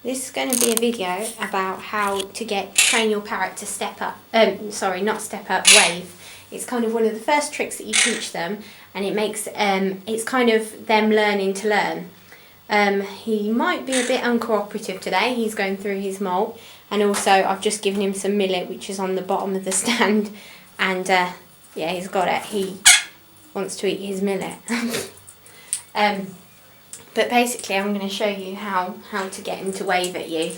This is going to be a video about how to train your parrot to step up. Sorry, not step up, wave. It's kind of one of the first tricks that you teach them, and it makes it's kind of them learning to learn. He might be a bit uncooperative today. He's going through his molt, and also I've just given him some millet, which is on the bottom of the stand, and yeah, he's got it. He wants to eat his millet. But basically I'm going to show you how to get him to wave at you.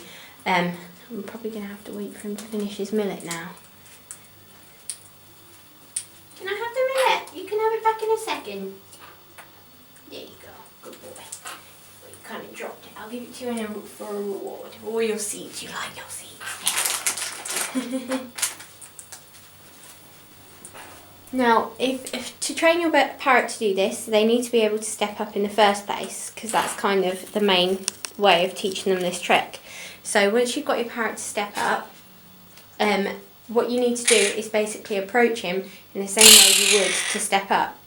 I'm probably going to have to wait for him to finish his millet now. Can I have the millet? You can have it back in a second. There you go. Good boy. Well, you kind of dropped it. I'll give it to you for a reward. All your seeds. You like your seeds. Yeah. Now, if to train your parrot to do this, they need to be able to step up in the first place, because that's kind of the main way of teaching them this trick. So once you've got your parrot to step up, what you need to do is basically approach him in the same way you would to step up.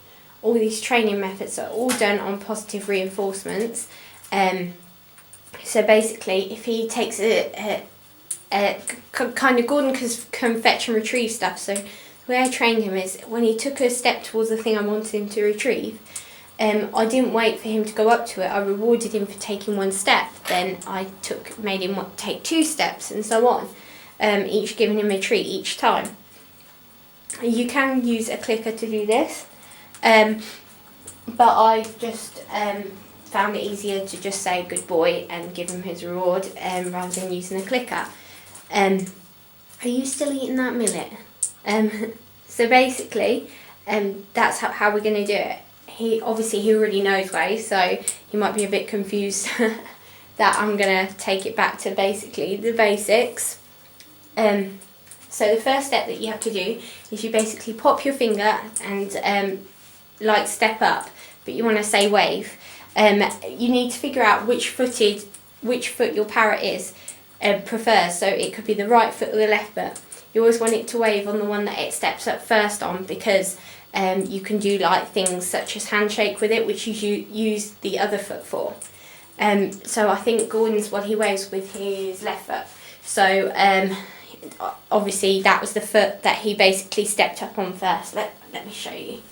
All these training methods are all done on positive reinforcements. So basically, if he takes a kind of Gordon can fetch and retrieve stuff. So the way I trained him is when he took a step towards the thing I wanted him to retrieve, I didn't wait for him to go up to it. I rewarded him for taking one step. Then I made him take 2 steps, and so on. Each giving him a treat each time. You can use a clicker to do this, but I just found it easier to just say good boy and give him his reward rather than using a clicker. Are you still eating that millet? So basically, that's how we're going to do it. He already knows waves, so he might be a bit confused that I'm going to take it back to basically the basics. So the first step that you have to do is you basically pop your finger and like step up, but you want to say wave. You need to figure out which foot your parrot prefers. So it could be the right foot or the left foot. You always want it to wave on the one that it steps up first on, because you can do like things such as handshake with it, which you use the other foot for. So I think Gordon's he waves with his left foot. So obviously that was the foot that he basically stepped up on first. Let me show you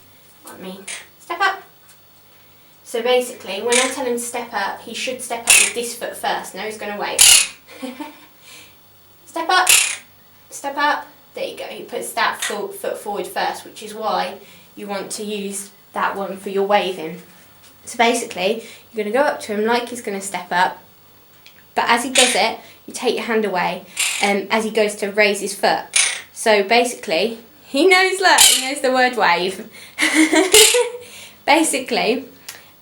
what I mean. Step up. So basically when I tell him to step up, he should step up with this foot first. Now he's going to wave. Step up. Step up. There you go. He puts that foot forward first, which is why you want to use that one for your waving. So basically, you're going to go up to him like he's going to step up, but as he does it, you take your hand away as he goes to raise his foot. So basically, he knows the word wave. Basically,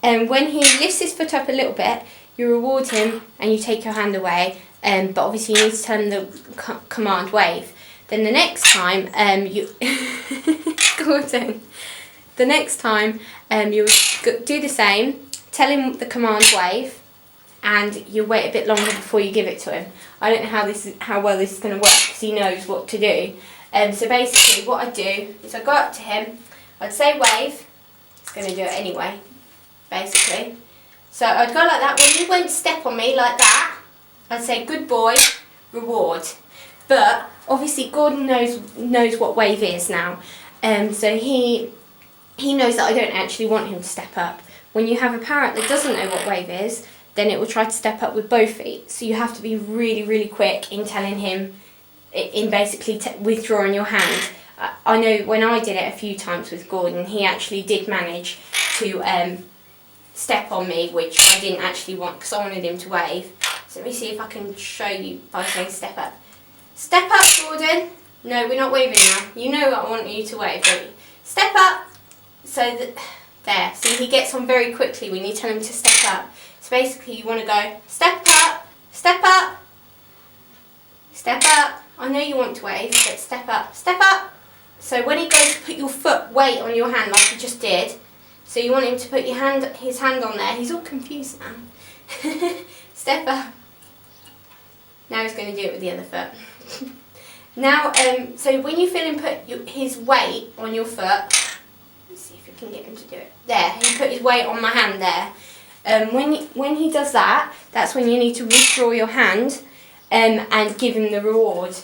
when he lifts his foot up a little bit, you reward him and you take your hand away. But obviously you need to tell him the command wave. Then the next time Gordon, the next time you'll do the same. Tell him the command wave, and you wait a bit longer before you give it to him. I don't know how well this is going to work, because he knows what to do. So basically what I do is I go up to him, I'd say wave. He's going to do it anyway, basically. So I'd go like that. When he won't step on me like that, I'd say good boy, reward. But obviously Gordon knows what wave is now. So he knows that I don't actually want him to step up. When you have a parrot that doesn't know what wave is, then it will try to step up with both feet. So you have to be really, really quick in telling him, in basically withdrawing your hand. I know when I did it a few times with Gordon, he actually did manage to step on me, which I didn't actually want, because I wanted him to wave. So let me see if I can show you by saying step up. Step up, Gordon. No, we're not waving now. You know I want you to wave, don't you? Step up. So there. See, he gets on very quickly when you tell him to step up. So basically you want to go step up, step up, step up. I know you want to wave, but step up, step up. So when he goes to put your foot weight on your hand like he just did, so you want him to put his hand on there. He's all confused now. Step up. Now he's going to do it with the other foot. Now, so when you feel him put his weight on your foot, let's see if you can get him to do it. There, he put his weight on my hand there. When he does that, that's when you need to withdraw your hand and give him the reward.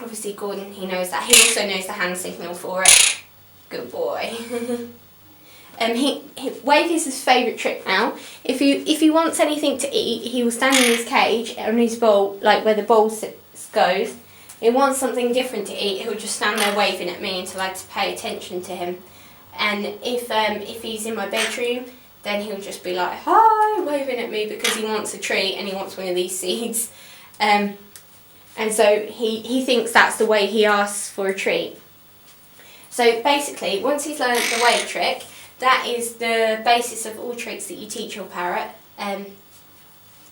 Obviously Gordon, he knows that. He also knows the hand signal for it. Good boy. Wave is his favourite trick now. If he wants anything to eat, he will stand in his cage on his bowl, like where the bowl goes. He wants something different to eat, he'll just stand there waving at me until I pay attention to him. And if he's in my bedroom, then he'll just be like, hi, waving at me because he wants a treat and he wants one of these seeds. And so he thinks that's the way he asks for a treat. So basically, once he's learned the wave trick, that is the basis of all tricks that you teach your parrot.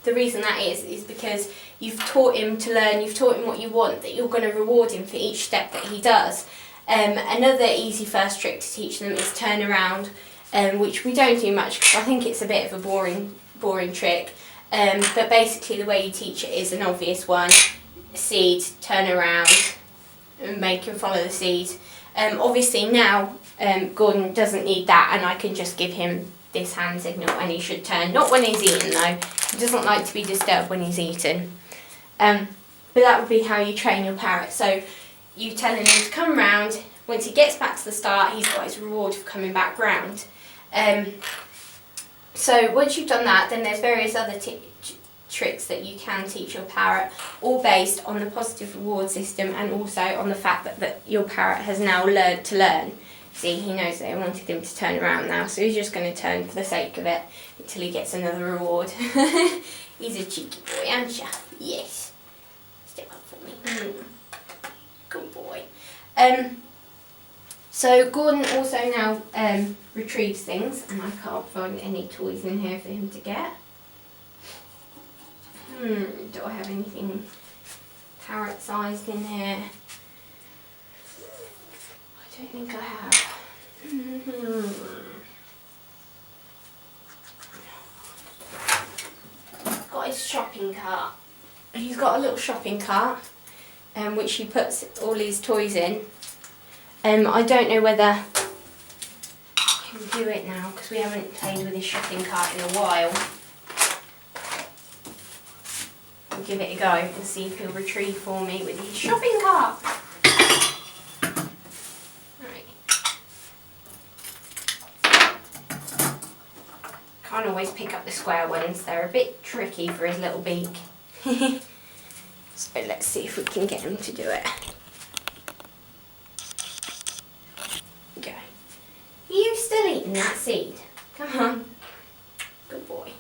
The reason that is because you've taught him to learn, you've taught him what you want, that you're going to reward him for each step that he does. Another easy first trick to teach them is turn around, which we don't do much because I think it's a bit of a boring trick. But basically the way you teach it is an obvious one. Seed, turn around, and make him follow the seed. Obviously now Gordon doesn't need that and I can just give him this hand signal and he should turn. Not when he's eating though. He doesn't like to be disturbed when he's eating. But that would be how you train your parrot. So you tell him to come round. Once he gets back to the start, he's got his reward for coming back round. So once you've done that, then there's various other tricks that you can teach your parrot, all based on the positive reward system and also on the fact that your parrot has now learned to learn. See, he knows that I wanted him to turn around now, so he's just going to turn for the sake of it until he gets another reward. He's a cheeky boy, aren't you? Yes. Step up for me. Good boy. So Gordon also now retrieves things, and I can't find any toys in here for him to get. Do I have anything parrot-sized in here? I don't think I have. Got his shopping cart. He's got a little shopping cart, which he puts all his toys in. I don't know whether he can do it now because we haven't played with his shopping cart in a while. I'll give it a go and see if he'll retrieve for me with his shopping cart. Can't always pick up the square ones, they're a bit tricky for his little beak. So let's see if we can get him to do it. Go. Are you still eating that seed? Come on. Good boy.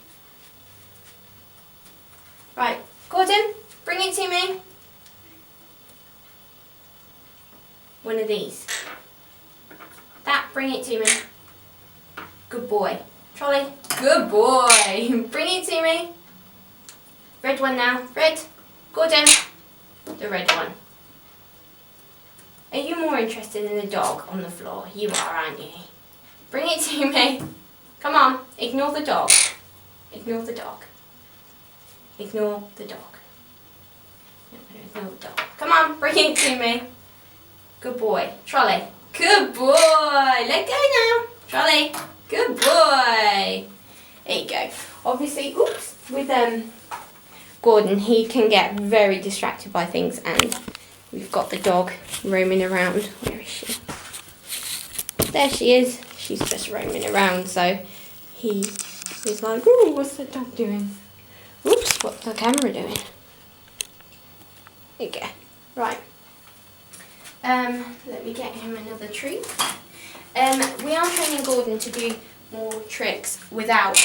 Right, Gordon, bring it to me. One of these. That, bring it to me. Good boy. Trolley, good boy. Bring it to me. Red one now. Red. Gordon. The red one. Are you more interested in the dog on the floor? You are, aren't you? Bring it to me. Come on. Ignore the dog. Ignore the dog. Ignore the dog. No, ignore the dog. Come on. Bring it to me. Good boy. Trolley. Good boy. Let go now. Trolley. Good boy. There you go. Obviously, oops, with Gordon, he can get very distracted by things, and we've got the dog roaming around. Where is she? There she is. She's just roaming around, so he is like, ooh, what's the dog doing? Oops, what's the camera doing? There you go. Right. Let me get him another treat. We are training Gordon to do more tricks without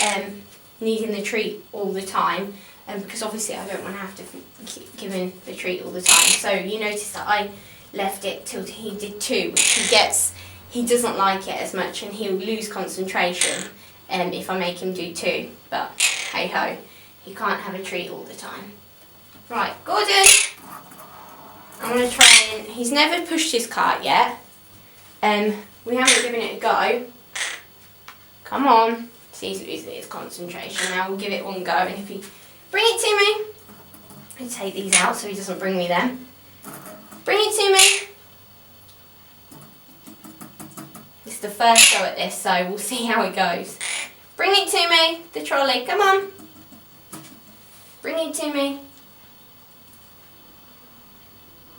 needing the treat all the time, because obviously I don't want to have to keep giving the treat all the time. So you notice that I left it till he did 2, which he doesn't like it as much and he'll lose concentration if I make him do 2. But hey ho, he can't have a treat all the time. Right, Gordon, I'm going to try and, he's never pushed his cart yet. We haven't given it a go. Come on. See, he's losing his concentration now. We'll give it one go, and if he... Bring it to me. I'll take these out so he doesn't bring me them. Bring it to me. This is the first go at this, so we'll see how it goes. Bring it to me, the trolley. Come on. Bring it to me.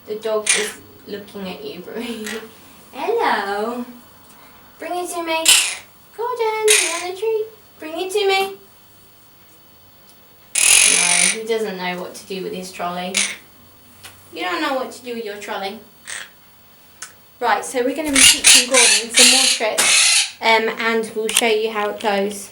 The dog is looking at you, Brie. Hello. Bring it to me. Gordon, you want a treat? Bring it to me. No, he doesn't know what to do with his trolley. You don't know what to do with your trolley. Right, so we're going to be teaching Gordon some more tricks and we'll show you how it goes.